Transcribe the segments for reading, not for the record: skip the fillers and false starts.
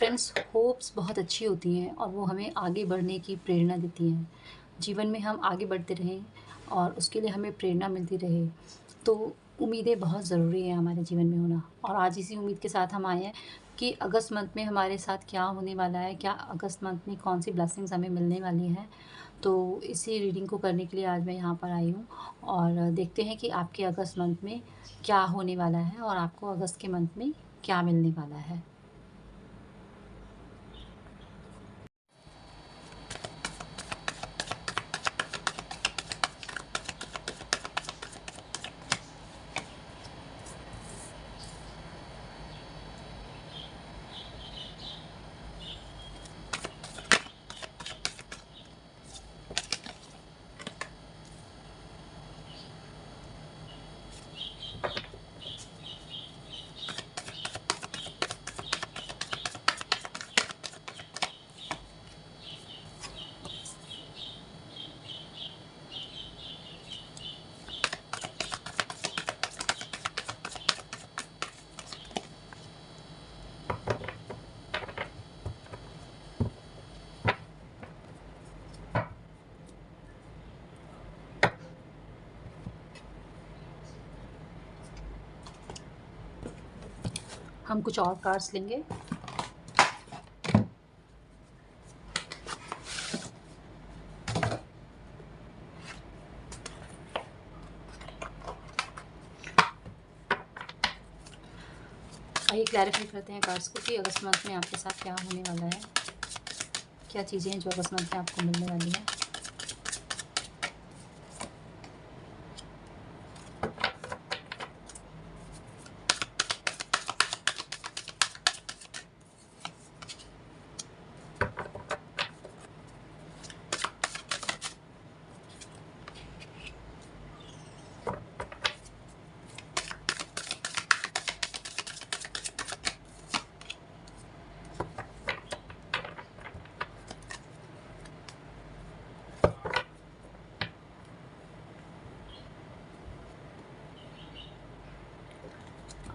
Friends, hopes बहुत अच्छी होती हैं और वो हमें आगे बढ़ने की प्रेरणा देती हैं। जीवन में हम आगे बढ़ते रहें और उसके लिए हमें प्रेरणा मिलती रहे, तो उम्मीदें बहुत ज़रूरी हैं हमारे जीवन में होना। और आज इसी उम्मीद के साथ हम आए हैं कि अगस्त मंथ में हमारे साथ क्या होने वाला है, क्या अगस्त मंथ में कौन-सी ब्लेसिंग्स हमें मिलने वाली हैं। तो इसी रीडिंग को करने के लिए आज मैं यहाँ पर आई हूँ और देखते हैं कि आपके अगस्त मंथ में क्या होने वाला है और आपको अगस्त के मंथ में क्या मिलने वाला है। हम कुछ और कार्ड्स लेंगे। आइए क्लैरिफाई करते हैं कार्ड्स को कि अगस्त मंथ में आपके साथ क्या होने वाला है, क्या चीज़ें हैं जो अगस्त मंथ में आपको मिलने वाली हैं।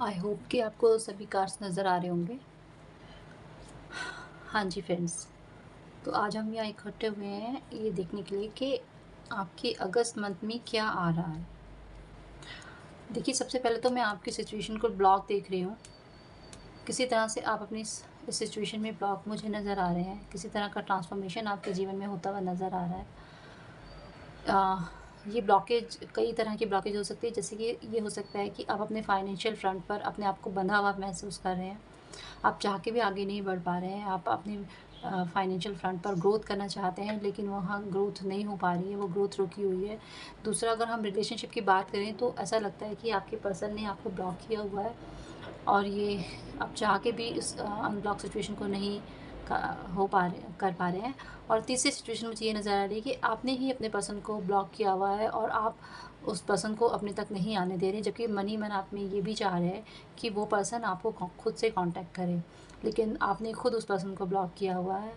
आई होप कि आपको सभी कार्ड्स नज़र आ रहे होंगे। हाँ जी फ्रेंड्स, तो आज हम यहाँ इकट्ठे हुए हैं ये देखने के लिए कि आपके अगस्त मंथ में क्या आ रहा है। देखिए, सबसे पहले तो मैं आपकी सिचुएशन को ब्लॉक देख रही हूँ। किसी तरह से आप अपनी इस सिचुएशन में ब्लॉक मुझे नज़र आ रहे हैं। किसी तरह का ट्रांसफॉर्मेशन आपके जीवन में होता हुआ नज़र आ रहा है। ये ब्लॉकेज कई तरह की ब्लॉकेज हो सकती है, जैसे कि ये हो सकता है कि आप अपने फाइनेंशियल फ्रंट पर अपने आप को बंधा हुआ महसूस कर रहे हैं। आप चाह के भी आगे नहीं बढ़ पा रहे हैं। आप अपने फाइनेंशियल फ्रंट पर ग्रोथ करना चाहते हैं, लेकिन वहाँ ग्रोथ नहीं हो पा रही है, वो ग्रोथ रुकी हुई है। दूसरा, अगर हम रिलेशनशिप की बात करें तो ऐसा लगता है कि आपके पर्सन ने आपको ब्लॉक किया हुआ है और ये आप चाह के भी इस अनब्लॉक सिचुएशन को नहीं कर पा रहे हैं। और तीसरी सिचुएशन मुझे ये नज़र आ रही है कि आपने ही अपने पर्सन को ब्लॉक किया हुआ है और आप उस पर्सन को अपने तक नहीं आने दे रहे, जबकि मन ही मन आप में ये भी चाह रहे हैं कि वो पर्सन आपको खुद से कांटेक्ट करे, लेकिन आपने खुद उस पर्सन को ब्लॉक किया हुआ है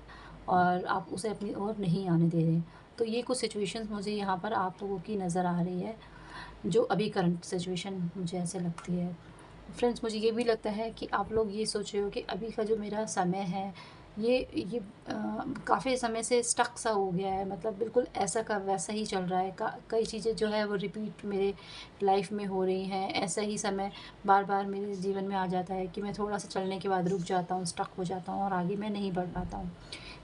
और आप उसे अपनी ओर नहीं आने दे रहे। तो ये कुछ सिचुएशंस मुझे यहाँ पर आप लोगों की नज़र आ रही है, जो अभी करंट सिचुएशन मुझे ऐसे लगती है। फ्रेंड्स, मुझे ये भी लगता है कि आप लोग ये सोच रहे हो कि अभी का जो मेरा समय है, ये काफ़ी समय से स्टक सा हो गया है, मतलब बिल्कुल ऐसा का वैसा ही चल रहा है। कई चीज़ें जो है वो रिपीट मेरे लाइफ में हो रही हैं। ऐसा ही समय बार-बार मेरे जीवन में आ जाता है कि मैं थोड़ा-सा चलने के बाद रुक जाता हूँ, स्टक हो जाता हूँ और आगे मैं नहीं बढ़ पाता हूँ।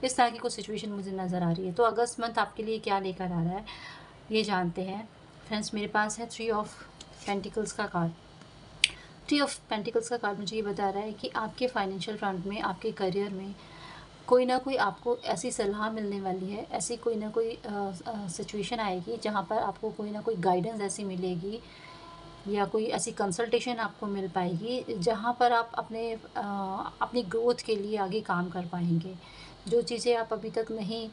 इस तरह की कुछ सिचुएशन मुझे नज़र आ रही है। तो अगस्त मंथ आपके लिए क्या लेकर आ रहा है, ये जानते हैं। फ्रेंड्स, मेरे पास है 3 ऑफ पेंटिकल्स का कार्ड। 3 ऑफ पेंटिकल्स का कार्ड मुझे ये बता रहा है कि आपके फाइनेंशियल फ्रंट में, आपके करियर में कोई ना कोई आपको ऐसी सलाह मिलने वाली है, ऐसी कोई ना कोई सिचुएशन आएगी जहाँ पर आपको कोई ना कोई गाइडेंस ऐसी मिलेगी या कोई ऐसी कंसल्टेशन आपको मिल पाएगी जहाँ पर आप अपनी ग्रोथ के लिए आगे काम कर पाएंगे। जो चीज़ें आप अभी तक नहीं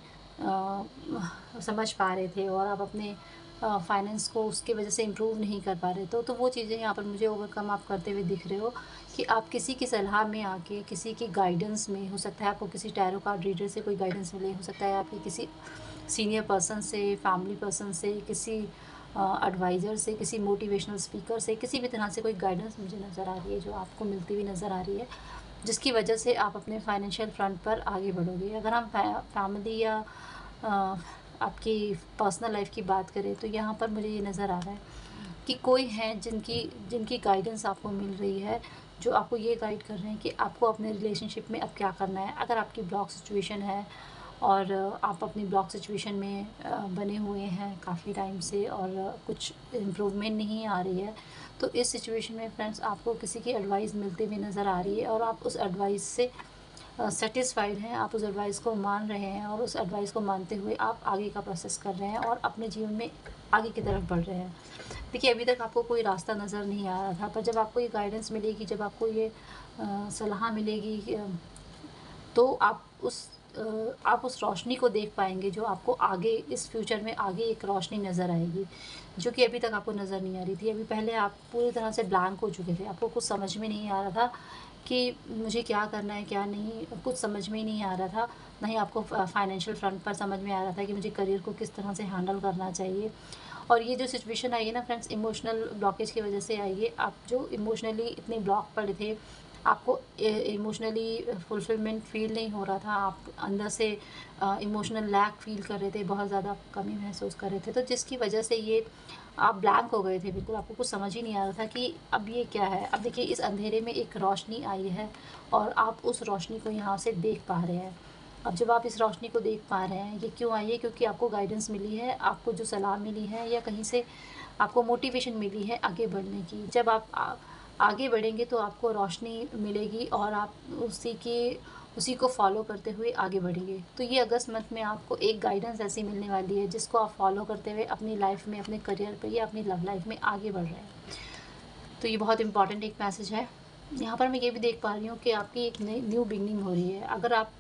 समझ पा रहे थे और आप अपने फाइनेंस को उसकी वजह से इम्प्रूव नहीं कर पा रहे तो वो चीज़ें यहाँ पर मुझे ओवरकम आप करते हुए दिख रहे हो कि आप किसी की सलाह में आके, किसी की गाइडेंस में, हो सकता है आपको किसी टैरो कार्ड रीडर से कोई गाइडेंस मिले, हो सकता है आपके किसी सीनियर पर्सन से, फैमिली पर्सन से, किसी एडवाइज़र से, किसी मोटिवेशनल स्पीकर से, किसी भी तरह से कोई गाइडेंस मुझे नज़र आ रही है जो आपको मिलती हुई नज़र आ रही है। जिसकी वजह से आप अपने फाइनेंशियल फ्रंट पर आगे बढ़ोगे। अगर हम फैमिली या अ, आपकी पर्सनल लाइफ की बात करें तो यहाँ पर मुझे ये नज़र आ रहा है कि कोई है जिनकी जिनकी गाइडेंस आपको मिल रही है, जो आपको ये गाइड कर रहे हैं कि आपको अपने रिलेशनशिप में अब क्या करना है। अगर आपकी ब्लॉक सिचुएशन है और आप अपनी ब्लॉक सिचुएशन में बने हुए हैं काफ़ी टाइम से और कुछ इम्प्रूवमेंट नहीं आ रही है, तो इस सिचुएशन में फ्रेंड्स आपको किसी की एडवाइस मिलती हुई नज़र आ रही है और आप उस एडवाइस से सैटिस्फाइड हैं, आप उस एडवाइस को मान रहे हैं और उस एडवाइस को मानते हुए आप आगे का प्रोसेस कर रहे हैं और अपने जीवन में आगे की तरफ बढ़ रहे हैं। देखिए, अभी तक आपको कोई रास्ता नज़र नहीं आ रहा था, पर जब आपको ये गाइडेंस मिलेगी, जब आपको ये सलाह मिलेगी तो आप उस रोशनी को देख पाएँगे जो आपको आगे इस फ्यूचर में आगे एक रोशनी नज़र आएगी, जो कि अभी तक आपको नज़र नहीं आ रही थी। अभी पहले आप पूरी तरह से ब्लैंक हो चुके थे, आपको कुछ समझ में नहीं आ रहा था कि मुझे क्या करना है, क्या नहीं, कुछ समझ में ही नहीं आ रहा था। ना ही आपको फाइनेंशियल फ्रंट पर समझ में आ रहा था कि मुझे करियर को किस तरह से हैंडल करना चाहिए। और ये जो सिचुएशन आई है ना फ्रेंड्स, इमोशनल ब्लॉकेज की वजह से आई है। आप जो इमोशनली इतने ब्लॉक पड़े थे, आपको इमोशनली फुलफिलमेंट फ़ील नहीं हो रहा था, आप अंदर से इमोशनल लैक फ़ील कर रहे थे, बहुत ज़्यादा कमी महसूस कर रहे थे, तो जिसकी वजह से ये आप ब्लैंक हो गए थे बिल्कुल, आपको कुछ समझ ही नहीं आ रहा था कि अब ये क्या है। अब देखिए, इस अंधेरे में एक रोशनी आई है और आप उस रोशनी को यहाँ से देख पा रहे हैं। अब जब आप इस रोशनी को देख पा रहे हैं, ये क्यों आई है? क्योंकि आपको गाइडेंस मिली है, आपको जो सलाह मिली है या कहीं से आपको मोटिवेशन मिली है आगे बढ़ने की। जब आप आगे बढ़ेंगे तो आपको रोशनी मिलेगी और आप उसी को फ़ॉलो करते हुए आगे बढ़ेंगे। तो ये अगस्त मंथ में आपको एक गाइडेंस ऐसी मिलने वाली है जिसको आप फ़ॉलो करते हुए अपनी लाइफ़ में, अपने करियर पे या अपनी लव लाइफ़ में आगे बढ़ रहे हैं। तो ये बहुत इम्पोर्टेंट एक मैसेज है। यहाँ पर मैं ये भी देख पा रही हूँ कि आपकी एक नई न्यू बिगिनिंग हो रही है। अगर आप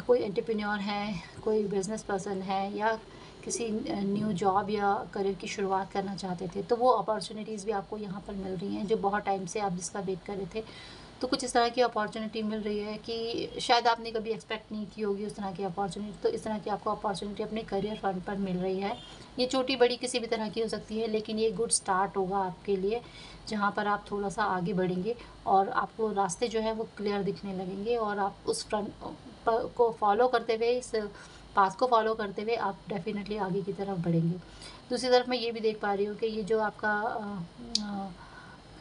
कोई एंटरप्रेन्योर हैं, कोई बिज़नेस पर्सन है या किसी न्यू जॉब या करियर की शुरुआत करना चाहते थे, तो वो अपॉर्च्युनिटीज़ भी आपको यहाँ पर मिल रही हैं, जो बहुत टाइम से आप जिसका वेट कर रहे थे। तो कुछ इस तरह की अपॉर्च्युनिटी मिल रही है कि शायद आपने कभी एक्सपेक्ट नहीं की होगी उस तरह की अपॉर्च्युनिटी, तो इस तरह की आपको अपॉर्च्युनिटी अपने करियर फ्रंट पर मिल रही है। ये छोटी-बड़ी किसी भी तरह की हो सकती है, लेकिन ये गुड स्टार्ट होगा आपके लिए, जहाँ पर आप थोड़ा-सा आगे बढ़ेंगे और आपको रास्ते जो हैं वो क्लियर दिखने लगेंगे और आप उस फ्रंट को फॉलो करते हुए, इस पाथ को फॉलो करते हुए आप डेफ़िनेटली आगे की तरफ बढ़ेंगे। दूसरी तरफ मैं ये भी देख पा रही हूँ कि ये जो आपका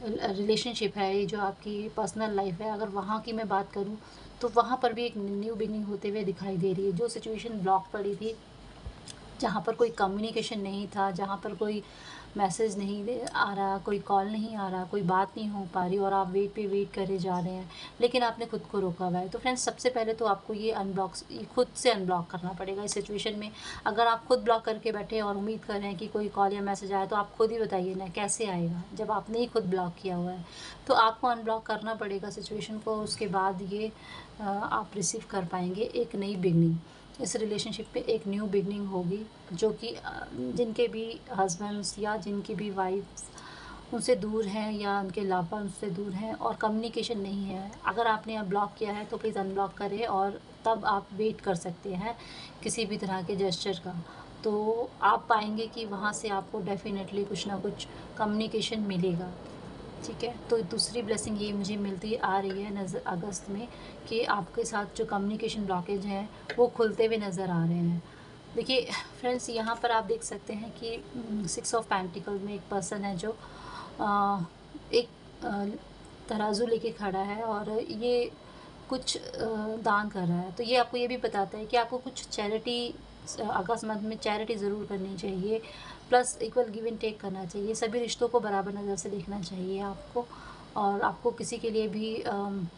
रिलेशनशिप है, ये जो आपकी पर्सनल लाइफ़ है, अगर वहाँ की मैं बात करूँ, तो वहाँ पर भी एक न्यू बिगिनिंग होते हुए दिखाई दे रही है। जो सिचुएशन ब्लॉक पड़ी थी, जहाँ पर कोई कम्युनिकेशन नहीं था, जहाँ पर कोई मैसेज नहीं आ रहा, कोई कॉल नहीं आ रहा, कोई बात नहीं हो पा रही और आप वेट पे वेट करे जा रहे हैं, लेकिन आपने खुद को रोका हुआ है। तो फ्रेंड्स, सबसे पहले तो आपको ये खुद से अनब्लॉक करना पड़ेगा इस सिचुएशन में। अगर आप खुद ब्लॉक करके बैठे हैं और उम्मीद कर रहे हैं कि कोई कॉल या मैसेज आए, तो आप खुद ही बताइए ना कैसे आएगा, जब आपने ही खुद ब्लॉक किया हुआ है। तो आपको अनब्लॉक करना पड़ेगा सिचुएशन को, उसके बाद ये आप रिसीव कर पाएँगे एक नई बिगनिंग। इस रिलेशनशिप पे एक न्यू बिगनिंग होगी, जो कि जिनके भी हस्बैंड्स या जिनकी भी वाइफ्स उनसे दूर हैं या उनके लव वन उनसे दूर हैं और कम्युनिकेशन नहीं है। अगर आपने ब्लॉक किया है तो प्लीज़ अनब्लॉक करें और तब आप वेट कर सकते हैं किसी भी तरह के जेस्चर का। तो आप पाएँगे कि वहाँ से आपको डेफ़िनेटली कुछ ना कुछ कम्युनिकेशन मिलेगा। ठीक है, तो दूसरी ब्लेसिंग ये मुझे मिलती आ रही है नज़र अगस्त में कि आपके साथ जो कम्युनिकेशन ब्लॉकेज हैं, वो खुलते हुए नज़र आ रहे हैं। देखिए फ्रेंड्स, यहाँ पर आप देख सकते हैं कि 6 ऑफ पेंटिकल में एक पर्सन है जो एक अ, तराजू लेके खड़ा है और ये कुछ दान कर रहा है। तो ये आपको ये भी बताता है कि आपको कुछ चैरिटी अगस्त मंथ में चैरिटी ज़रूर करनी चाहिए, plus equal give and take करना चाहिए। सभी रिश्तों को बराबर नज़र से देखना चाहिए आपको और आपको किसी के लिए भी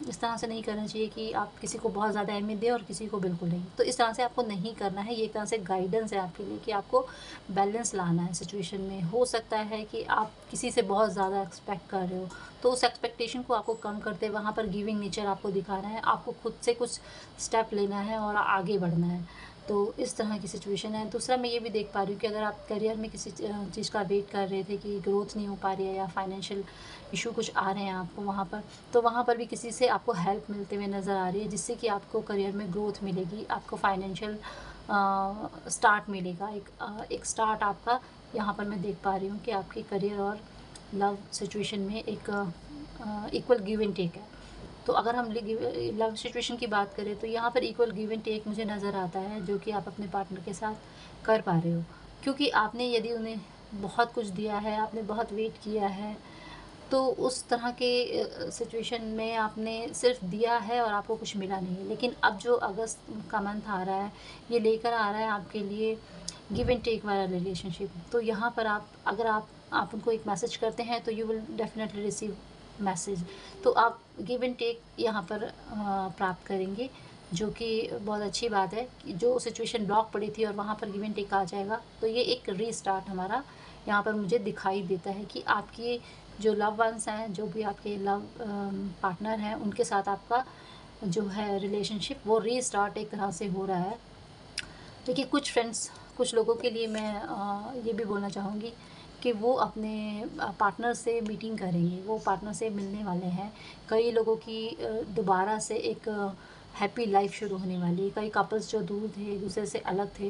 इस तरह से नहीं करना चाहिए कि आप किसी को बहुत ज़्यादा अहमियत दें और किसी को बिल्कुल नहीं। तो इस तरह से आपको नहीं करना है, ये एक तरह से गाइडेंस है आपके लिए कि आपको बैलेंस लाना है सिचुएशन में। हो सकता है कि आप किसी से बहुत ज़्यादा एक्सपेक्ट कर रहे हो, तो उस एक्सपेक्टेशन को आपको कम करते वहाँ पर गिविंग नेचर आपको दिखाना है, आपको खुद से कुछ स्टेप लेना है और आगे बढ़ना है। तो इस तरह की सिचुएशन है। दूसरा मैं ये भी देख पा रही हूँ कि अगर आप करियर में किसी चीज़ का वेट कर रहे थे कि ग्रोथ नहीं हो पा रही है या फाइनेंशियल इशू कुछ आ रहे हैं आपको वहाँ पर, तो वहाँ पर भी किसी से आपको हेल्प मिलते हुए नज़र आ रही है, जिससे कि आपको करियर में ग्रोथ मिलेगी, आपको फाइनेंशियल स्टार्ट मिलेगा। एक स्टार्ट आपका यहाँ पर मैं देख पा रही हूँ कि आपके करियर और लव सिचुएशन में एक इक्वल गिव एंड टेक है। तो अगर हम लव सिचुएशन की बात करें तो यहाँ पर इक्वल गिव एंड टेक मुझे नज़र आता है, जो कि आप अपने पार्टनर के साथ कर पा रहे हो। क्योंकि आपने यदि उन्हें बहुत कुछ दिया है, आपने बहुत वेट किया है, तो उस तरह के सिचुएशन में आपने सिर्फ दिया है और आपको कुछ मिला नहीं है। लेकिन अब जो अगस्त का मंथ आ रहा है, ये लेकर आ रहा है आपके लिए गिव एंड टेक वाला रिलेशनशिप। तो यहाँ पर अगर आप उनको एक मैसेज करते हैं तो you will definitely receive message. तो आप गिव एंड टेक यहाँ पर प्राप्त करेंगे, जो कि बहुत अच्छी बात है। जो सिचुएशन ब्लॉक पड़ी थी और वहाँ पर गिव एंड टेक आ जाएगा, तो ये एक रीस्टार्ट हमारा यहाँ पर मुझे दिखाई देता है कि आपकी जो लव वंस हैं, जो भी आपके लव पार्टनर हैं, उनके साथ आपका जो है रिलेशनशिप वो रीस्टार्ट एक तरह से हो रहा है। देखिए, कुछ लोगों के लिए मैं ये भी बोलना चाहूँगी कि वो अपने पार्टनर से मीटिंग करेंगे, वो पार्टनर से मिलने वाले हैं। कई लोगों की दोबारा से एक हैप्पी लाइफ शुरू होने वाली है। कई कपल्स जो दूर थे, एक दूसरे से अलग थे,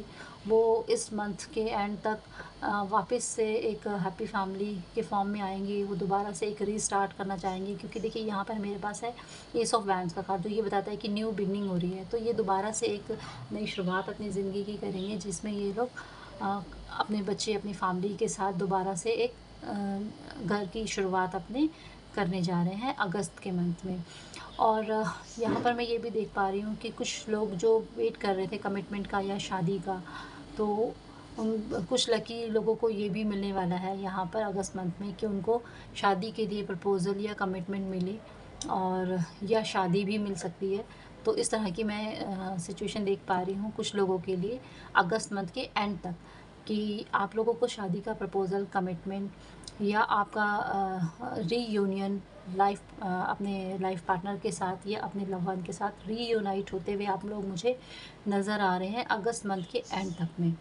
वो इस मंथ के एंड तक वापस से एक हैप्पी फैमिली के फॉर्म में आएंगे। वो दोबारा से एक रीस्टार्ट करना चाहेंगे, क्योंकि देखिए यहाँ पर मेरे पास है एस ऑफ वैंड्स का कार्ड, जो ये बताता है कि न्यू बिगनिंग हो रही है। तो ये दोबारा से एक नई शुरुआत अपनी ज़िंदगी की करेंगे, जिसमें ये लोग अपने बच्चे, अपनी फैमिली के साथ दोबारा से एक घर की शुरुआत अपने करने जा रहे हैं अगस्त के मंथ में। और यहाँ पर मैं ये भी देख पा रही हूँ कि कुछ लोग जो वेट कर रहे थे कमिटमेंट का या शादी का, तो कुछ लकी लोगों को ये भी मिलने वाला है यहाँ पर अगस्त मंथ में कि उनको शादी के लिए प्रपोज़ल या कमिटमेंट मिले, और या शादी भी मिल सकती है। तो इस तरह की मैं सिचुएशन देख पा रही हूँ कुछ लोगों के लिए अगस्त मंथ के एंड तक, कि आप लोगों को शादी का प्रपोज़ल, कमिटमेंट या आपका रीयूनियन अपने लाइफ पार्टनर के साथ या अपने लव वन के साथ रीयूनाइट होते हुए आप लोग मुझे नज़र आ रहे हैं अगस्त मंथ के एंड तक में।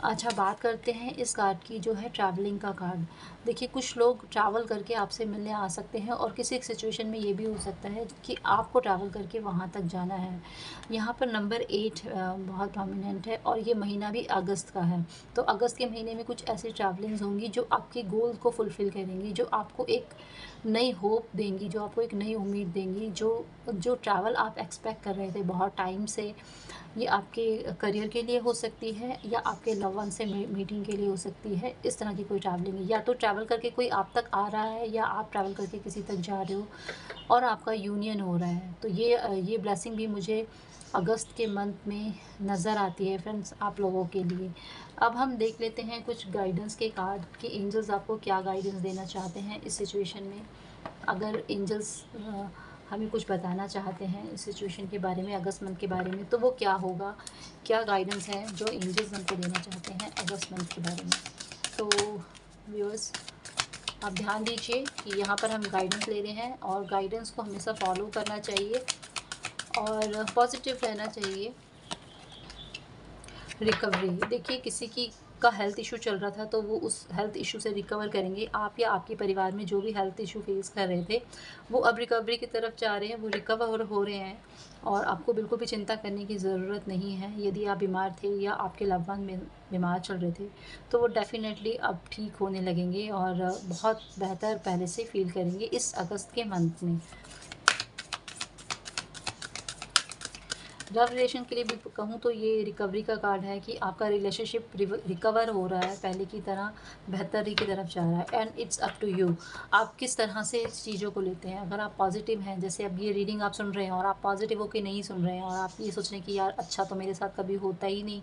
अच्छा, बात करते हैं इस कार्ड की, जो है ट्रैवलिंग का कार्ड। देखिए, कुछ लोग ट्रैवल करके आपसे मिलने आ सकते हैं, और किसी एक सिचुएशन में ये भी हो सकता है कि आपको ट्रैवल करके वहाँ तक जाना है। यहाँ पर नंबर 8 बहुत प्रोमिनेंट है, और ये महीना भी अगस्त का है। तो अगस्त के महीने में कुछ ऐसी ट्रैवलिंग्स होंगी जो आपके गोल को फुलफ़िल करेंगी, जो आपको एक नई होप देंगी, जो आपको एक नई उम्मीद देंगी। जो ट्रैवल आप एक्सपेक्ट कर रहे थे बहुत टाइम से, ये आपके करियर के लिए हो सकती है या आपके लव वन से मीटिंग के लिए हो सकती है। इस तरह की कोई ट्रैवलिंग है, या तो ट्रैवल करके कोई आप तक आ रहा है, या आप ट्रैवल करके किसी तक जा रहे हो और आपका यूनियन हो रहा है। तो ये ब्लेसिंग भी मुझे अगस्त के मंथ में नज़र आती है फ्रेंड्स, आप लोगों के लिए। अब हम देख लेते हैं कुछ गाइडेंस के कार्ड कि एंजल्स आपको क्या गाइडेंस देना चाहते हैं इस सिचुएशन में। अगर एंजल्स हमें कुछ बताना चाहते हैं इस सिचुएशन के बारे में, अगस्त मंथ के बारे में, तो वो क्या होगा, क्या गाइडेंस है जो एंजल्स हमको देना चाहते हैं अगस्त मंथ के बारे में। तो व्यूअर्स, आप ध्यान दीजिए कि यहाँ पर हम गाइडेंस ले रहे हैं, और गाइडेंस को हमेशा फॉलो करना चाहिए और पॉजिटिव रहना चाहिए। रिकवरी, देखिए, किसी का हेल्थ इशू चल रहा था, तो वो उस हेल्थ इशू से रिकवर करेंगे। आप या आपके परिवार में जो भी हेल्थ इशू फेस कर रहे थे, वो अब रिकवरी की तरफ जा रहे हैं, वो रिकवर हो रहे हैं, और आपको बिल्कुल भी चिंता करने की ज़रूरत नहीं है। यदि आप बीमार थे या आपके लव वन में बीमार चल रहे थे, तो वो डेफ़िनेटली अब ठीक होने लगेंगे और बहुत बेहतर पहले से फ़ील करेंगे इस अगस्त के मंथ में। लव रिलेशन के लिए भी कहूँ तो ये रिकवरी का कार्ड है कि आपका रिलेशनशिप रिकवर हो रहा है, पहले की तरह बेहतरी की तरफ जा रहा है। And it's up to you, आप किस तरह से इस चीज़ों को लेते हैं। अगर आप पॉजिटिव हैं, जैसे अब ये रीडिंग आप सुन रहे हैं और आप पॉजिटिव होकर नहीं सुन रहे हैं, और आप ये सोच रहे हैं कि यार अच्छा तो मेरे साथ कभी होता ही नहीं,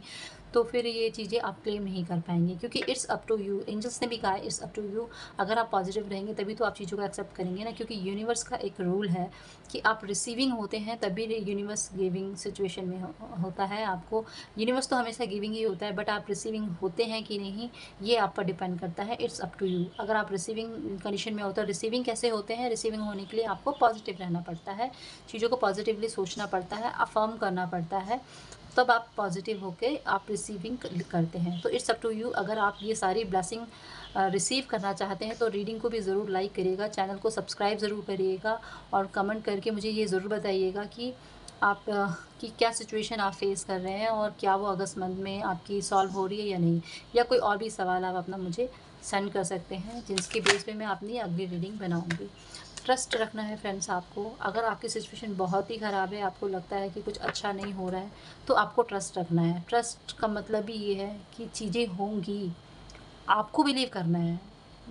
तो फिर ये चीज़ें आप क्लेम नहीं कर पाएंगे, क्योंकि it's up to you. Angels ने भी कहा है इट्स अप टू यू। अगर आप पॉजिटिव रहेंगे तभी तो आप चीज़ों को एक्सेप्ट करेंगे ना, क्योंकि यूनिवर्स का एक रूल है कि आप रिसीविंग होते हैं तभी यूनिवर्स गिविंग सिचुएशन में होता है। आपको यूनिवर्स तो हमेशा गिविंग ही होता है, बट आप रिसीविंग होते हैं कि नहीं, ये आप पर डिपेंड करता है। It's up to you. अगर आप रिसीविंग कंडीशन में होता है, रिसीविंग कैसे होते हैं, रिसीविंग होने के लिए आपको पॉजिटिव रहना पड़ता है, चीज़ों को पॉजिटिवली सोचना पड़ता है, अफर्म करना पड़ता है, तब आप पॉजिटिव होके आप रिसीविंग करते हैं। तो इट्स अप टू यू। अगर आप ये सारी ब्लेसिंग रिसीव करना चाहते हैं, तो रीडिंग को भी ज़रूर लाइक करिएगा, चैनल को सब्सक्राइब ज़रूर करिएगा, और कमेंट करके मुझे ये ज़रूर बताइएगा कि आप कि क्या सिचुएशन आप फेस कर रहे हैं, और क्या वो अगस्त मंथ में आपकी सॉल्व हो रही है या नहीं, या कोई और भी सवाल आप अपना मुझे सेंड कर सकते हैं, जिसकी बेस पे मैं अपनी अगली रीडिंग बनाऊँगी। ट्रस्ट रखना है फ्रेंड्स आपको। अगर आपकी सिचुएशन बहुत ही ख़राब है, आपको लगता है कि कुछ अच्छा नहीं हो रहा है, तो आपको ट्रस्ट रखना है। ट्रस्ट का मतलब ही ये है कि चीज़ें होंगी, आपको बिलीव करना है।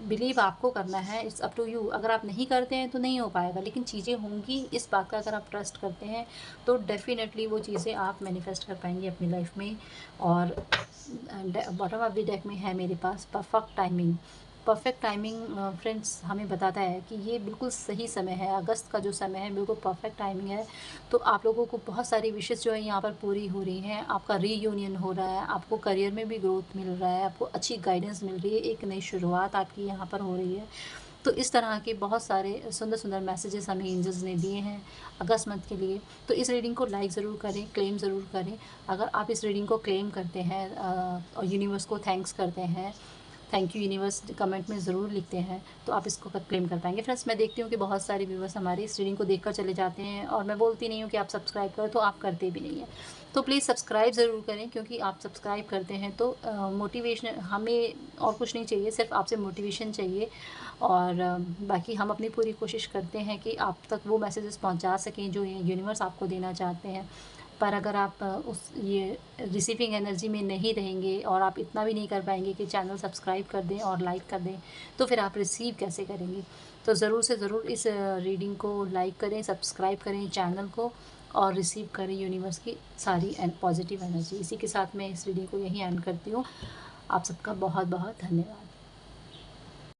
बिलीव आपको करना है, इट्स अप टू यू। अगर आप नहीं करते हैं तो नहीं हो पाएगा, लेकिन चीज़ें होंगी इस बात का अगर आप ट्रस्ट करते हैं तो डेफ़िनेटली वो चीज़ें आप मैनिफेस्ट कर पाएँगे अपनी लाइफ़ में। और बॉटम ऑफ द डेक में है मेरे पास perfect timing. Perfect timing friends हमें बताता है कि ये बिल्कुल सही समय है। अगस्त का जो समय है बिल्कुल परफेक्ट टाइमिंग है। तो आप लोगों को बहुत सारी विशेज़ जो है यहाँ पर पूरी हो रही हैं। आपका रीयूनियन हो रहा है, आपको करियर में भी ग्रोथ मिल रहा है, आपको अच्छी गाइडेंस मिल रही है, एक नई शुरुआत आपकी यहाँ पर हो रही है। तो इस तरह के बहुत सारे सुंदर-सुंदर मैसेजेस हमें एंजल्स ने दिए हैं अगस्त मंथ के लिए। तो इस रीडिंग को लाइक ज़रूर करें, क्लेम ज़रूर करें। अगर आप इस रीडिंग को क्लेम करते हैं और यूनिवर्स को थैंक्स करते हैं, थैंक यू यूनिवर्स कमेंट में ज़रूर लिखते हैं, तो आप इसको क्लेम कर पाएँगे। फ्रेंड्स, मैं देखती हूँ कि बहुत सारे व्यूअर्स हमारे इस रीडिंग को देखकर चले जाते हैं और मैं बोलती नहीं हूँ कि आप सब्सक्राइब करो, तो आप करते भी नहीं हैं। तो प्लीज़ सब्सक्राइब ज़रूर करें, क्योंकि आप सब्सक्राइब करते हैं तो मोटिवेशन हमें और कुछ नहीं चाहिए, सिर्फ़ आपसे मोटिवेशन चाहिए। और बाकी हम अपनी पूरी कोशिश करते हैं कि आप तक वो मैसेजेस पहुँचा सकें जो ये यूनिवर्स आपको देना चाहते हैं। पर अगर आप उस ये रिसीविंग एनर्जी में नहीं रहेंगे और आप इतना भी नहीं कर पाएँगे कि चैनल सब्सक्राइब कर दें और लाइक कर दें, तो फिर आप रिसीव कैसे करेंगे? तो ज़रूर से ज़रूर इस रीडिंग को लाइक करें, सब्सक्राइब करें चैनल को और रिसीव करें यूनिवर्स की सारी पॉजिटिव एनर्जी। इसी के साथ मैं इस रीडिंग को यहीं एंड करती हूँ। आप सबका बहुत-बहुत धन्यवाद।